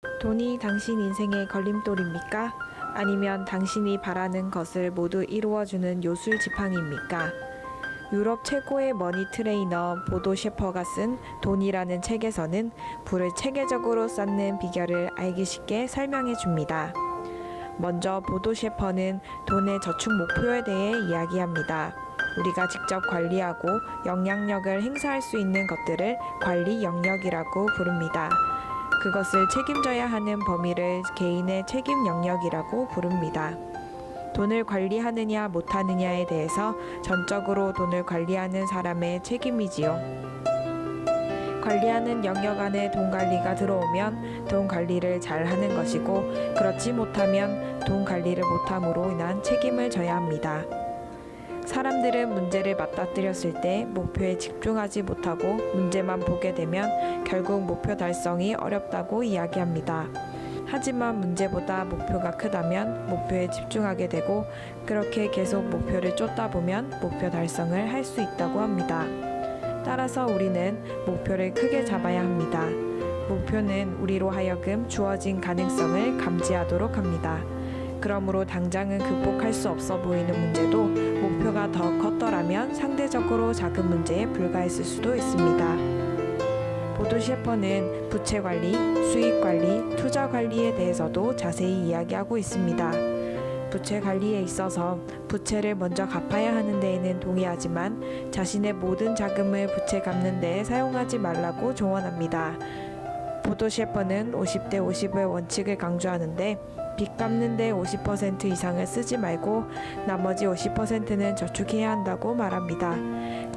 돈이 당신 인생의 걸림돌입니까? 아니면 당신이 바라는 것을 모두 이루어주는 요술 지팡이입니까? 유럽 최고의 머니 트레이너 보도 셰퍼가 쓴 돈이라는 책에서는 부를 체계적으로 쌓는 비결을 알기 쉽게 설명해 줍니다. 먼저 보도 셰퍼는 돈의 저축 목표에 대해 이야기합니다. 우리가 직접 관리하고 영향력을 행사할 수 있는 것들을 관리 영역이라고 부릅니다. 그것을 책임져야 하는 범위를 개인의 책임 영역이라고 부릅니다. 돈을 관리하느냐 못하느냐에 대해서 전적으로 돈을 관리하는 사람의 책임이지요. 관리하는 영역 안에 돈 관리가 들어오면 돈 관리를 잘 하는 것이고, 그렇지 못하면 돈 관리를 못함으로 인한 책임을 져야 합니다. 사람들은 문제를 맞닥뜨렸을 때 목표에 집중하지 못하고 문제만 보게 되면 결국 목표 달성이 어렵다고 이야기합니다. 하지만 문제보다 목표가 크다면 목표에 집중하게 되고, 그렇게 계속 목표를 쫓다 보면 목표 달성을 할 수 있다고 합니다. 따라서 우리는 목표를 크게 잡아야 합니다. 목표는 우리로 하여금 주어진 가능성을 감지하도록 합니다. 그러므로 당장은 극복할 수 없어 보이는 문제도 목표가 더 컸더라면 상대적으로 작은 문제에 불과했을 수도 있습니다. 보도 셰퍼는 부채 관리, 수익 관리, 투자 관리에 대해서도 자세히 이야기하고 있습니다. 부채 관리에 있어서 부채를 먼저 갚아야 하는 데에는 동의하지만 자신의 모든 자금을 부채 갚는 데에 사용하지 말라고 조언합니다. 보도 셰퍼는 50대 50의 원칙을 강조하는데, 빚 갚는 데 50% 이상을 쓰지 말고 나머지 50%는 저축해야 한다고 말합니다.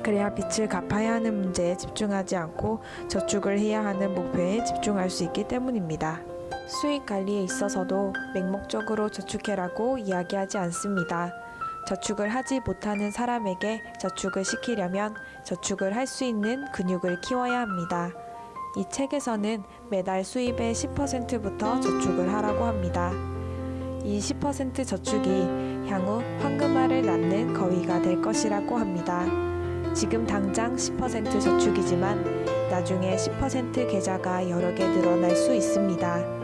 그래야 빚을 갚아야 하는 문제에 집중하지 않고 저축을 해야 하는 목표에 집중할 수 있기 때문입니다. 수익 관리에 있어서도 맹목적으로 저축해라고 이야기하지 않습니다. 저축을 하지 못하는 사람에게 저축을 시키려면 저축을 할 수 있는 근육을 키워야 합니다. 이 책에서는 매달 수입의 10%부터 저축을 하라고 합니다. 이 10% 저축이 향후 황금알을 낳는 거위가 될 것이라고 합니다. 지금 당장 10% 저축이지만 나중에 10% 계좌가 여러 개 늘어날 수 있습니다.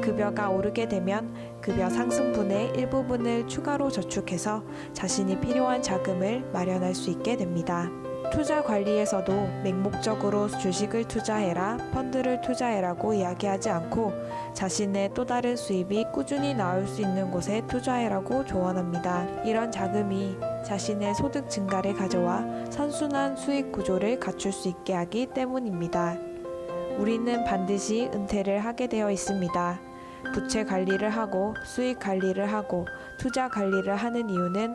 급여가 오르게 되면 급여 상승분의 일부분을 추가로 저축해서 자신이 필요한 자금을 마련할 수 있게 됩니다. 투자 관리에서도 맹목적으로 주식을 투자해라, 펀드를 투자해라고 이야기하지 않고 자신의 또 다른 수입이 꾸준히 나올 수 있는 곳에 투자해라고 조언합니다. 이런 자금이 자신의 소득 증가를 가져와 선순환 수익 구조를 갖출 수 있게 하기 때문입니다. 우리는 반드시 은퇴를 하게 되어 있습니다. 부채 관리를 하고 수익 관리를 하고 투자 관리를 하는 이유는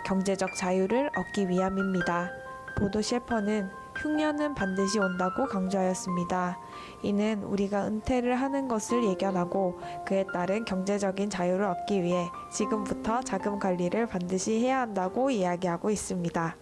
경제적 자유를 얻기 위함입니다. 보도 셰퍼는 흉년은 반드시 온다고 강조하였습니다. 이는 우리가 은퇴를 하는 것을 예견하고 그에 따른 경제적인 자유를 얻기 위해 지금부터 자금 관리를 반드시 해야 한다고 이야기하고 있습니다.